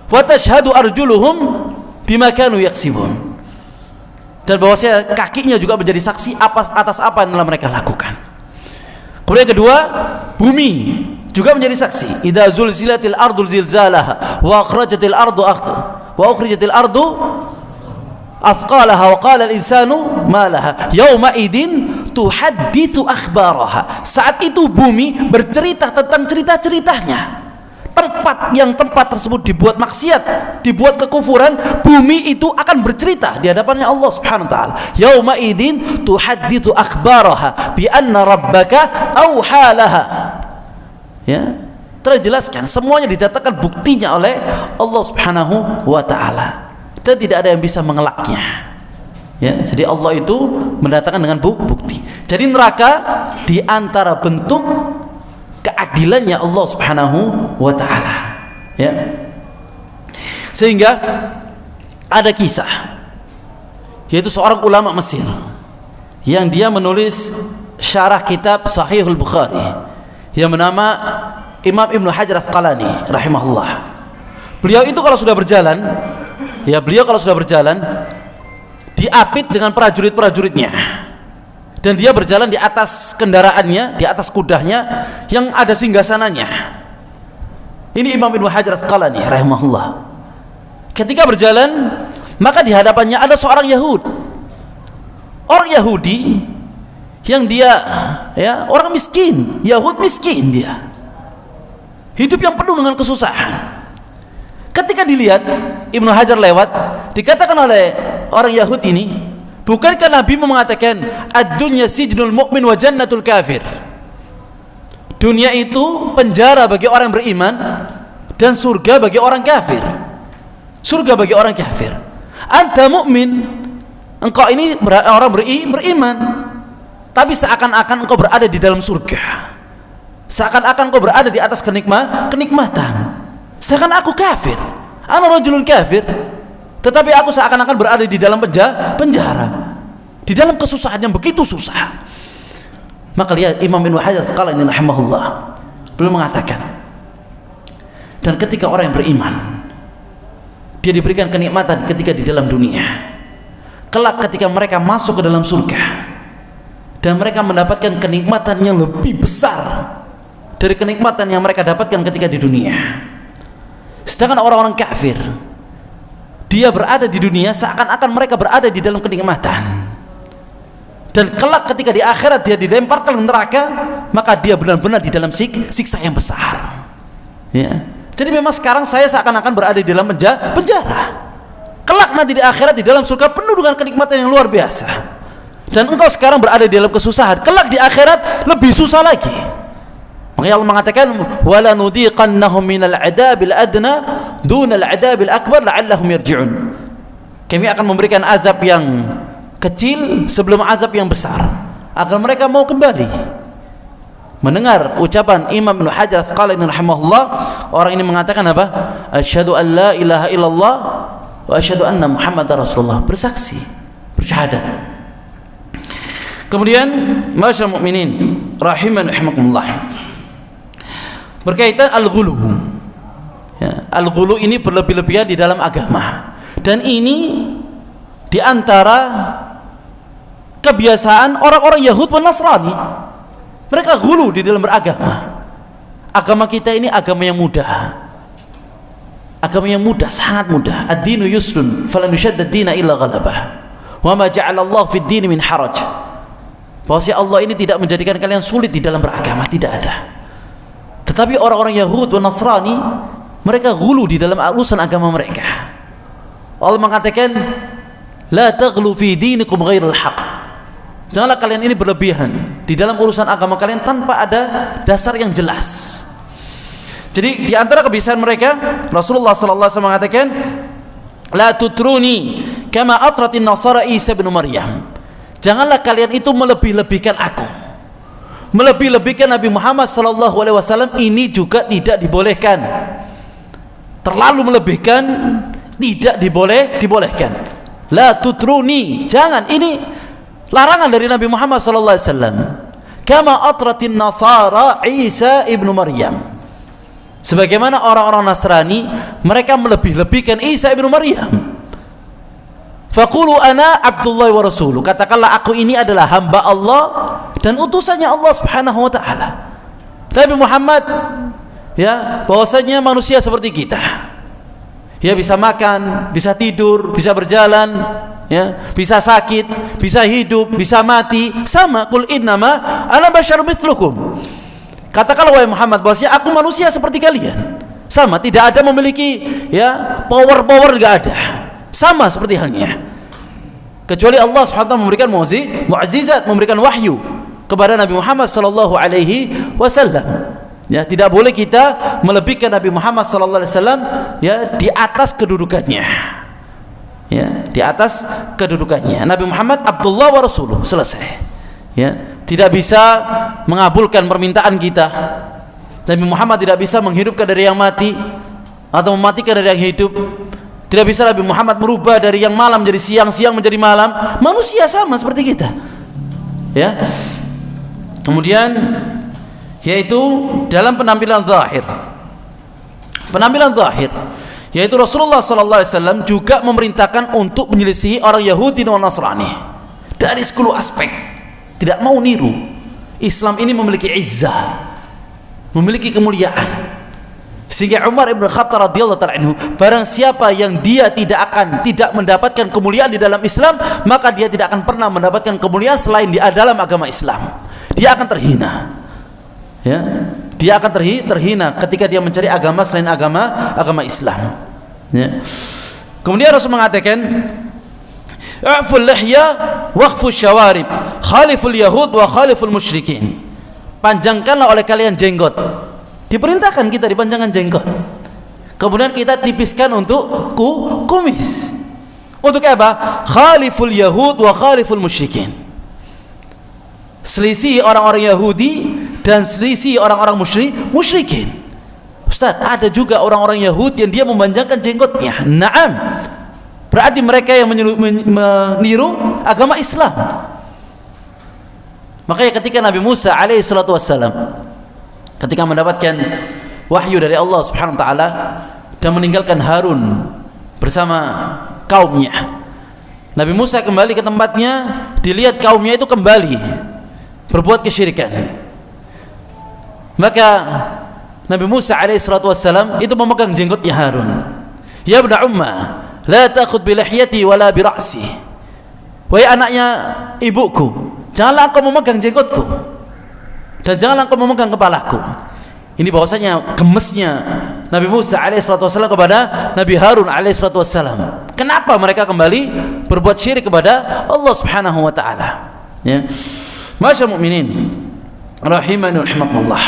Wa tashhadu arjuluhum bima kanu yaksibun. Dan bahwasanya kakinya juga menjadi saksi atas apa yang telah mereka lakukan. Kemudian kedua, bumi juga menjadi saksi. Idza zulzilatil ardu zilzalaha wa akhrajatil ardu akhrajatil ardu athqalaha wa qala al-insanu ma laha yauma idin tuhadditsu akhbaraha. Saat itu bumi bercerita tentang cerita-ceritanya. Tempat tersebut dibuat maksiat, dibuat kekufuran, bumi itu akan bercerita di hadapannya Allah Subhanahu wa taala. Yauma idin tuhadditsu akhbaraha bi anna rabbaka awhalaha. Ya, telah jelaskan semuanya didatangkan buktinya oleh Allah Subhanahu wa taala. Dan tidak ada yang bisa mengelaknya. Ya, jadi Allah itu mendatangkan dengan bukti. Jadi neraka di antara bentuk keadilannya Allah Subhanahu wa taala. Ya. Sehingga ada kisah, yaitu seorang ulama Mesir yang dia menulis syarah kitab Sahihul Bukhari yang bernama Imam Ibnu Hajar Asqalani rahimahullah. Beliau kalau sudah berjalan diapit dengan prajurit-prajuritnya, dan dia berjalan di atas kendaraannya, di atas kudanya yang ada singgasananya. Ini Imam Ibnu Hajar Asqalani rahimahullah. Ketika berjalan, maka di hadapannya ada seorang orang Yahudi yang dia orang miskin, miskin, dia hidup yang penuh dengan kesusahan. Ketika dilihat Ibnu Hajar lewat, dikatakan oleh orang Yahudi ini, bukankah Nabi mengatakan ad-dunya sijnul mu'min wa jannatul kafir? Dunia itu penjara bagi orang yang beriman dan surga bagi orang kafir. Surga bagi orang kafir. Anta mu'min, engkau ini orang beriman, tapi seakan-akan engkau berada di dalam surga. Seakan-akan engkau berada di atas kenikmatan. Sedangkan aku kafir, ana rajulun kafir, tetapi aku seakan-akan berada di dalam penjara, di dalam kesusahan yang begitu susah. Maka lihat Imam Ibnu Hajar Asqalani rahimahullah, beliau mengatakan, dan ketika orang yang beriman dia diberikan kenikmatan ketika di dalam dunia, kelak ketika mereka masuk ke dalam surga dan mereka mendapatkan kenikmatan yang lebih besar dari kenikmatan yang mereka dapatkan ketika di dunia. Sedangkan orang-orang kafir, dia berada di dunia seakan-akan mereka berada di dalam kenikmatan, dan kelak ketika di akhirat dia dilemparkan ke neraka, maka dia benar-benar di dalam siksa yang besar. Ya. Jadi memang sekarang saya seakan-akan berada di dalam penjara. Kelak nanti di akhirat di dalam surga penuh dengan kenikmatan yang luar biasa. Dan engkau sekarang berada di dalam kesusahan, kelak di akhirat lebih susah lagi. Makanya Allah mengatakan wala nudhiqannahum minal adabil adna dunal adabil akbar la'allahum yarji'un. Kami akan memberikan azab yang kecil sebelum azab yang besar agar mereka mau kembali. Mendengar ucapan Imam Ibnu Hajar Asqalani rahimahullah, orang ini mengatakan apa? Asyhadu an la ilaha illallah wa asyhadu anna Muhammadar Rasulullah, bersaksi, bersyahadat. Kemudian masyaallah mukminin rahiman rahimakumullah, berkaitan al-ghulu. Ya, al-ghulu ini berlebih-lebihan di dalam agama, dan ini di antara kebiasaan orang-orang Yahud dan Nasrani. Mereka ghulu di dalam beragama. Agama kita ini agama yang mudah. Agama yang mudah, sangat mudah. Ad-dinu yusrun, falan yushaddad ad-dina illa ghalabah. Wa ma ja'ala Allah fid dini min haraj. Bahwasanya Allah ini tidak menjadikan kalian sulit di dalam beragama, tidak ada. Tetapi orang-orang Yahud dan Nasrani, mereka ghulu di dalam urusan agama mereka. Allah mengatakan la taghlu fi dinikum ghairil haqq. Janganlah kalian ini berlebihan di dalam urusan agama kalian tanpa ada dasar yang jelas. Jadi di antara kebiasaan mereka, Rasulullah sallallahu alaihi wasallam mengatakan la tutruni kama atratin nasara Isa bin Maryam. Janganlah kalian itu melebih-lebihkan aku melebih-lebihkan Nabi Muhammad sallallahu alaihi wasallam ini juga tidak dibolehkan. Terlalu melebihkan tidak dibolehkan. La tutruni, jangan, ini larangan dari Nabi Muhammad sallallahu alaihi wasallam. Kama atratin nasara Isa ibnu Maryam, sebagaimana orang-orang Nasrani mereka melebih-lebihkan Isa ibnu Maryam. Faqulu ana Abdullah wa rasuluh, katakanlah aku ini adalah hamba Allah dan utusannya Allah Subhanahu wa taala. Nabi Muhammad ya bahwasanya manusia seperti kita. Ya, bisa makan, bisa tidur, bisa berjalan, ya, bisa sakit, bisa hidup, bisa mati, sama. Qul innama ana basyarum mitslukum. Katakanlah wahai Muhammad bahwasanya aku manusia seperti kalian. Sama, tidak ada memiliki ya power enggak ada. Sama seperti halnya. Kecuali Allah Subhanahu wa taala memberikan mukjizat, memberikan wahyu kepada Nabi Muhammad sallallahu alaihi wasallam. Ya, tidak boleh kita melebihkan Nabi Muhammad sallallahu alaihi wasallam ya di atas kedudukannya. Ya, di atas kedudukannya. Nabi Muhammad Abdullah wa rasuluh, selesai. Ya, tidak bisa mengabulkan permintaan kita. Nabi Muhammad tidak bisa menghidupkan dari yang mati atau mematikan dari yang hidup. Tidak bisa Nabi Muhammad merubah dari yang malam menjadi siang, siang menjadi malam. Manusia sama seperti kita. Ya. Kemudian yaitu dalam penampilan zahir. Penampilan zahir yaitu Rasulullah sallallahu alaihi wasallam juga memerintahkan untuk menyelisihi orang Yahudi dan Nasrani dari 10 aspek. Tidak mau niru. Islam ini memiliki izzah, memiliki kemuliaan. Sehingga Umar ibn Khattab radhiyallahu ta'ala anhu, barang siapa yang dia tidak mendapatkan kemuliaan di dalam Islam, maka dia tidak akan pernah mendapatkan kemuliaan selain di dalam agama Islam. Dia akan terhina. Ya, dia akan terhina ketika dia mencari agama selain agama Islam. Ya. Kemudian Rasul mengatakan, "A'ful lihya waqful syawarib, khaliful yahud wa khaliful musyrikin." Panjangkanlah oleh kalian jenggot. Diperintahkan kita dipanjangkan jenggot. Kemudian kita tipiskan untuk kumis. Untuk apa? Khaliful yahud wa khaliful musyrikin. Selisih orang-orang Yahudi dan selisih orang-orang musyrikin. Ustaz, ada juga orang-orang Yahudi yang dia memanjangkan jenggotnya. Naam. Berarti mereka yang meniru agama Islam. Makanya ketika Nabi Musa alaihi salatu wassalam ketika mendapatkan wahyu dari Allah Subhanahu wa taala dan meninggalkan Harun bersama kaumnya, Nabi Musa kembali ke tempatnya, dilihat kaumnya itu kembali berbuat kesyirikan. Maka Nabi Musa alaihi salatu wassalam itu memegang jenggotnya Harun. Ya ibna umma, la ta'khudh bi lihyati wala bi ra'si. Wahai anaknya ibuku, janganlah engkau memegang jenggotku dan janganlah engkau memegang kepalaku. Ini bahwasanya gemesnya Nabi Musa alaihi salatu wassalam kepada Nabi Harun alaihi salatu wassalam. Kenapa mereka kembali berbuat syirik kepada Allah Subhanahu wa taala? Ya. Masyaallah mukminin rahimani wa rahimakumullah.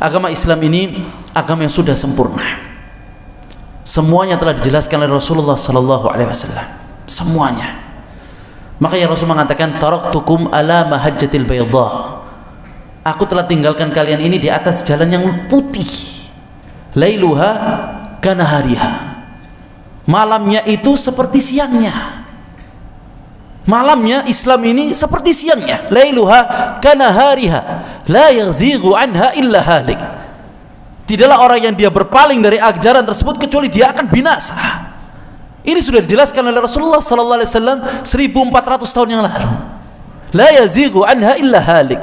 Agama Islam ini agama yang sudah sempurna. Semuanya telah dijelaskan oleh Rasulullah sallallahu alaihi wasallam. Semuanya. Makanya Rasul mengatakan taraktukum ala mahajjatil bayadha. Aku telah tinggalkan kalian ini di atas jalan yang putih. Lailuha kanahariha. Malamnya itu seperti siangnya. Malamnya Islam ini seperti siangnya. Lailuha kanahariha, la yazighu anha illa halik. Tidaklah orang yang dia berpaling dari ajaran tersebut kecuali dia akan binasa. Ini sudah dijelaskan oleh Rasulullah sallallahu alaihi wasallam 1400 tahun yang lalu. La yazighu anha illa halik.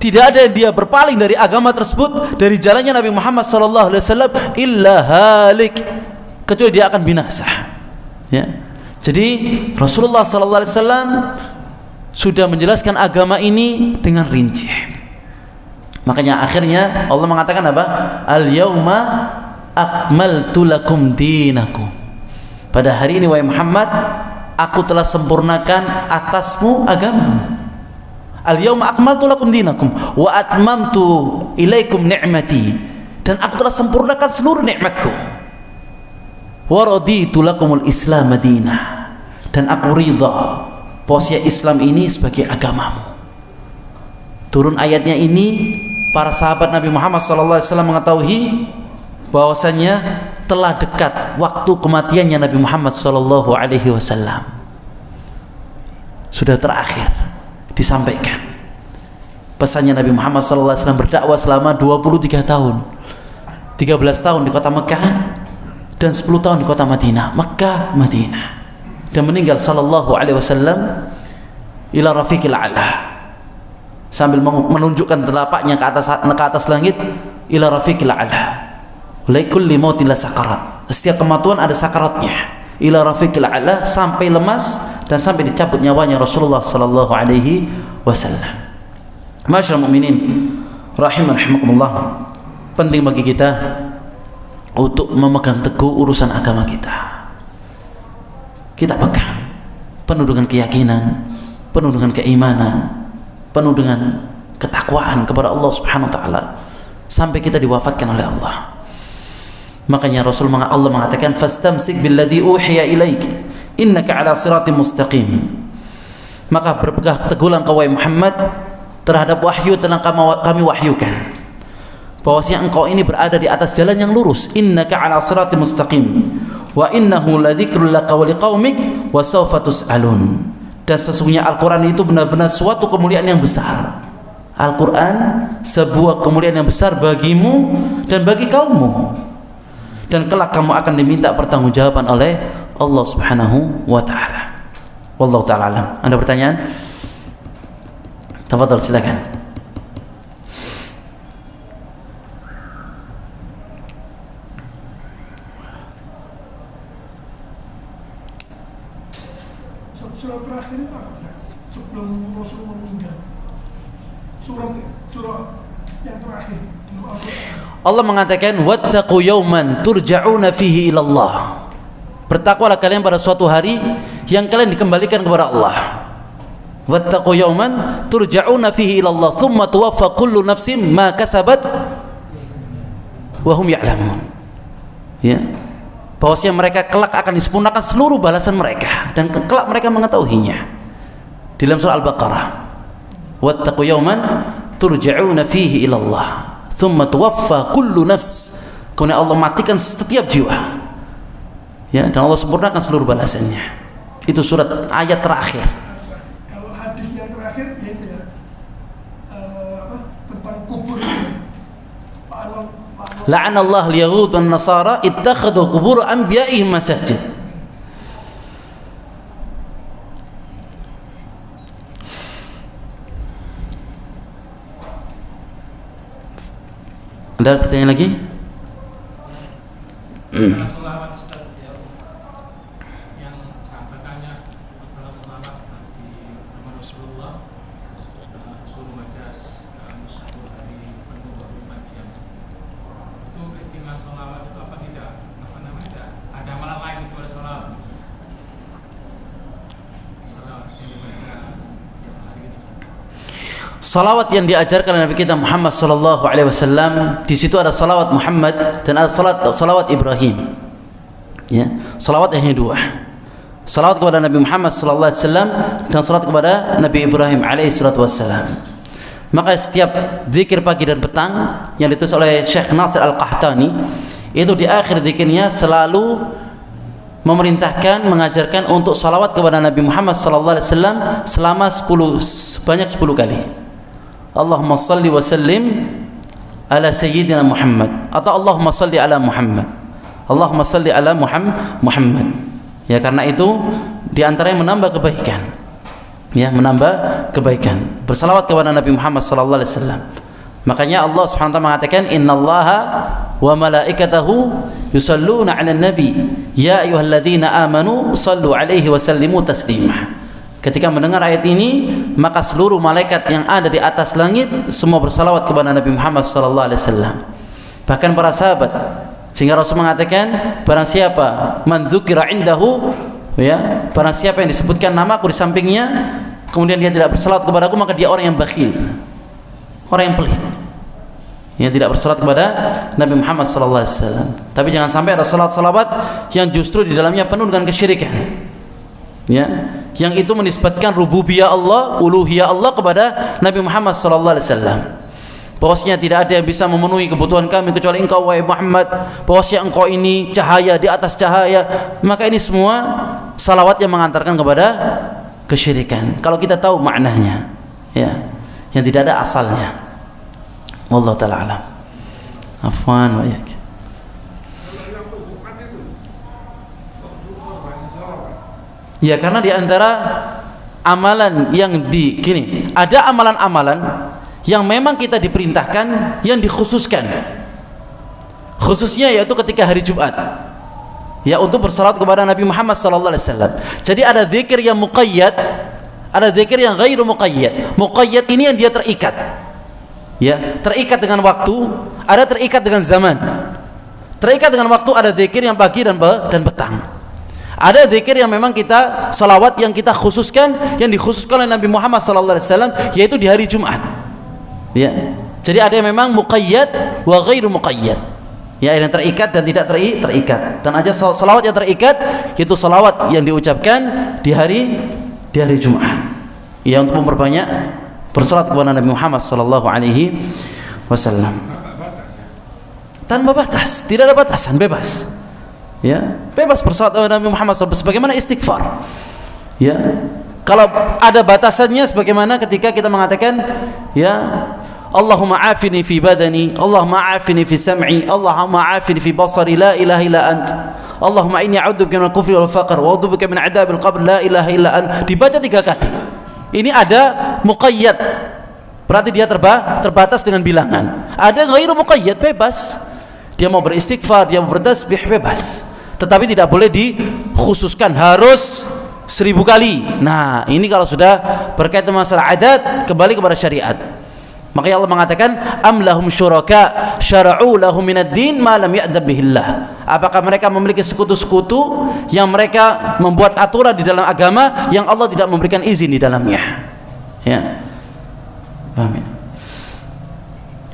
Tidak ada yang dia berpaling dari agama tersebut, dari jalannya Nabi Muhammad sallallahu alaihi wasallam illa halik, kecuali dia akan binasa. Ya. Jadi Rasulullah sallallahu alaihi wasallam sudah menjelaskan agama ini dengan rinci. Makanya akhirnya Allah mengatakan apa? Al-yauma akmaltu lakum dinakum. Pada hari ini wahai Muhammad, aku telah sempurnakan atasmu agamamu. Al-yauma akmaltu lakum dinakum wa atmamtu ilaikum ni'mati, dan aku telah sempurnakan seluruh nikmatku. Wa raditu lakumul Islam madinah, dan aku ridha bahwasanya Islam ini sebagai agamamu. turun ayatnya ini, para sahabat Nabi Muhammad SAW mengetahui bahwasannya telah dekat waktu kematiannya Nabi Muhammad SAW. Sudah terakhir disampaikan pesannya. Nabi Muhammad SAW berdakwah selama 23 tahun, 13 tahun di kota Mekah dan 10 tahun di kota Madinah, Mekah, Madinah, dan meninggal SAW ila rafiqil a'la, sambil menunjukkan telapaknya ke atas langit, ila rafiqil a'la, likulli mautin la sakarat, setiap kematian ada sakaratnya, ila rafiqil a'la, sampai lemas dan sampai dicabut nyawanya Rasulullah sallallahu alaihi wasallam. Masyaallah mukminin rahimakumullah, penting bagi kita untuk memegang teguh urusan agama kita. Kita pegang penuh dengan keyakinan, penuh dengan keimanan, penuh dengan ketakwaan kepada Allah Subhanahu wa taala sampai kita diwafatkan oleh Allah. Makanya Allah mengatakan fastamsik billadzi uhiya ilaik innaka ala siratim mustaqim. Maka berpegang teguhlah engkau wahai Muhammad terhadap wahyu yang kami wahyukan, bahwasanya engkau ini berada di atas jalan yang lurus. Innaka ala siratim mustaqim wa innahu ladzikrul laka wa liqaumik wa sawfa tus'alun. Dan sesungguhnya Al-Quran itu benar-benar suatu kemuliaan yang besar. Al-Quran sebuah kemuliaan yang besar bagimu dan bagi kaummu, dan kelak kamu akan diminta pertanggungjawaban oleh Allah Subhanahu wa taala. Wallahu taala alam. Ada pertanyaan? Tafadhal, silakan. Surat terakhir itu apa ya? Sebelum Rasulullah meninggal. Surah yang terakhir. Allah mengatakan wattaqu yawman turja'una fihi ila Allah. Bertakwalah kalian pada suatu hari yang kalian dikembalikan kepada Allah. Wattaqu yawman turja'una fihi ila Allah thumma tuwaffa kullu nafsin ma kasabat wa hum ya'lamun. Ya. Bahwasanya mereka kelak akan disempurnakan seluruh balasan mereka dan kelak mereka mengetahuinya. Di dalam surah Al-Baqarah, wattaqu yawman turja'una fihi ila Allah thumma tuwaffa kullu nafs, kemudian Allah matikan setiap jiwa, ya, dan Allah sempurnakan seluruh balasannya. Itu surat ayat terakhir. Kalau hadis yang terakhir yaitu ya tentang kubur. La'anallahu al-yahud wan nasara ittakhadhu qubur anbiya'ihim masajid. Ada pertanyaan lagi? Salawat yang diajarkan oleh Nabi kita Muhammad sallallahu alaihi wasallam, di situ ada salawat Muhammad dan ada salawat Ibrahim. Ya, salawat hanya dua. Salawat kepada Nabi Muhammad sallallahu alaihi wasallam dan salawat kepada Nabi Ibrahim alaihi salatu wasallam. Maka setiap zikir pagi dan petang yang ditulis oleh Syekh Nasir Al-Qahtani, itu di akhir zikirnya selalu memerintahkan, mengajarkan untuk salawat kepada Nabi Muhammad sallallahu alaihi wasallam selama sebanyak 10 kali. Allahumma salli wa sallim ala sayyidina Muhammad, atau Allahumma salli ala Muhammad, Allahumma salli ala Muhammad. Ya, karena itu diantaranya menambah kebaikan. Ya, menambah kebaikan. Bersalawat kepada Nabi Muhammad sallallahu alaihi wasallam. Makanya Allah Subhanahu wa taala mengatakan innallaha wa malaikatahu yusalluna 'alan nabi ya ayyuhalladzina amanu sallu 'alaihi wa sallimu taslima. Ketika mendengar ayat ini, maka seluruh malaikat yang ada di atas langit semua bersalawat kepada Nabi Muhammad sallallahu alaihi wasallam. Bahkan para sahabat, sehingga Rasul mengatakan barang siapa man dzukira indahu, ya, barang siapa yang disebutkan namaku di sampingnya kemudian dia tidak bersalawat kepadaku, maka dia orang yang bakhil, orang yang pelit, yang tidak bersalawat kepada Nabi Muhammad sallallahu alaihi wasallam. Tapi jangan sampai ada salawat yang justru di dalamnya penuh dengan kesyirikan. Ya, yang itu menisbatkan rububiyah Allah, uluhiyah Allah kepada Nabi Muhammad sallallahu alaihi wasallam. Bahwasanya tidak ada yang bisa memenuhi kebutuhan kami kecuali Engkau wahai Muhammad. Bahwasanya Engkau ini cahaya di atas cahaya. Maka ini semua salawat yang mengantarkan kepada kesyirikan. Kalau kita tahu maknanya, ya, yang tidak ada asalnya. Wallahu taala alam. Afwan wa yak. Ya, karena di antara amalan yang gini, ada amalan-amalan yang memang kita diperintahkan yang dikhususkan, khususnya yaitu ketika hari Jumat, ya, untuk bersalawat kepada Nabi Muhammad sallallahu alaihi wasallam. Jadi ada zikir yang muqayyad, ada zikir yang ghairu muqayyad. Muqayyad ini yang dia terikat, ya, terikat dengan waktu, ada terikat dengan zaman. Terikat dengan waktu ada zikir yang pagi dan petang. Ada zikir yang memang kita salawat yang kita khususkan, yang dikhususkan oleh Nabi Muhammad sallallahu alaihi wasallam, yaitu di hari Jumat. Ya. Jadi ada yang memang muqayyad wa ghairu muqayyad. Ya, yang terikat dan tidak terikat. Dan ada salawat yang terikat, yaitu salawat yang diucapkan di hari Jumat. Ya, untuk memperbanyak bersalat kepada Nabi Muhammad sallallahu alaihi wasallam. Tanpa batas, tidak ada batasan, bebas. Ya, bebas bersalat kepada Nabi Muhammad SAW sebagaimana istighfar. Ya, kalau ada batasannya sebagaimana ketika kita mengatakan, ya, Allahumma afini fi badani, Allahumma afini fi sam'i, Allahumma afini fi basari, la ilaha illa ant. Allahumma inni a'udzubika minal kufri wal faqr wa a'udzubika min 'adzabil qabr, la ilaha illa ant. Dibaca 3 kali. Ini ada muqayyad. Berarti dia terbatas dengan bilangan. Ada ghairu muqayyad, bebas. Dia mau beristighfar, dia mau bertasbih, bebas. Tetapi tidak boleh dikhususkan harus 1000 kali. Nah, ini kalau sudah berkaitan masalah adat, kembali kepada syariat. Makanya Allah mengatakan, am lahum syuraka syara'u lahum minad din ma lam ya'dzab bihillah. Apakah mereka memiliki sekutu-sekutu yang mereka membuat aturan di dalam agama yang Allah tidak memberikan izin di dalamnya? Ya. Paham ya?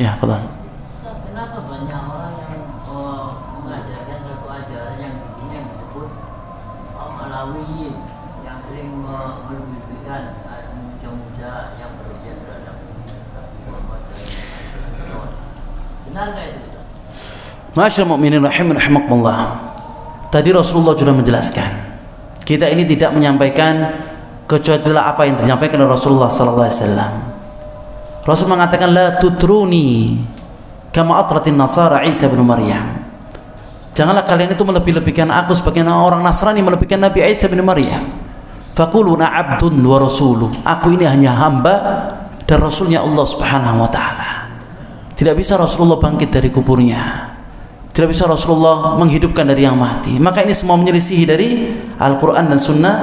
Ya, fadhal. Kenapa banyak orang yang mengajarkan satu ajaran yang disebut Alawiyin, yang sering melebih-lebihkan muja-muja yang berlebihan terhadap benar nggak itu? Masyaallah mukminin rahimakumullah. Tadi Rasulullah sudah menjelaskan, kita ini tidak menyampaikan kecuali apa yang disampaikan oleh Rasulullah sallallahu alaihi wasallam. Rasul mengatakan, la tutruni kama atratin nasara Isa bin Maryam. Janganlah kalian itu melebih-lebihkan aku sebagaimana orang Nasrani melebihkan Nabi Isa bin Maryam. Faquluna abdun wa rasuluh. Aku ini hanya hamba dan rasulnya Allah Subhanahu wa taala. Tidak bisa Rasulullah bangkit dari kuburnya. Tidak bisa Rasulullah menghidupkan dari yang mati. Maka ini semua menyelisihi dari Al-Qur'an dan sunnah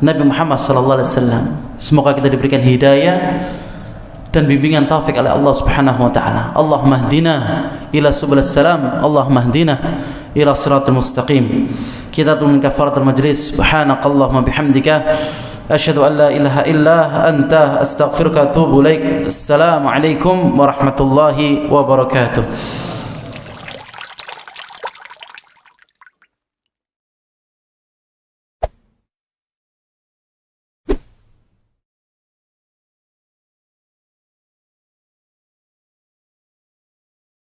Nabi Muhammad sallallahu alaihi wasallam. Semoga kita diberikan hidayah dan bimbingan taufik oleh Allah Subhanahu wa taala. Allahumma hdina ila subul salam, Allahumma hdina ila siratal mustaqim. Kita turun kafaratul majlis. Subhanakallahumma bihamdika asyhadu an la ilaha illa anta astaghfiruka wa atubu ilaik. Assalamu alaikum warahmatullahi wabarakatuh.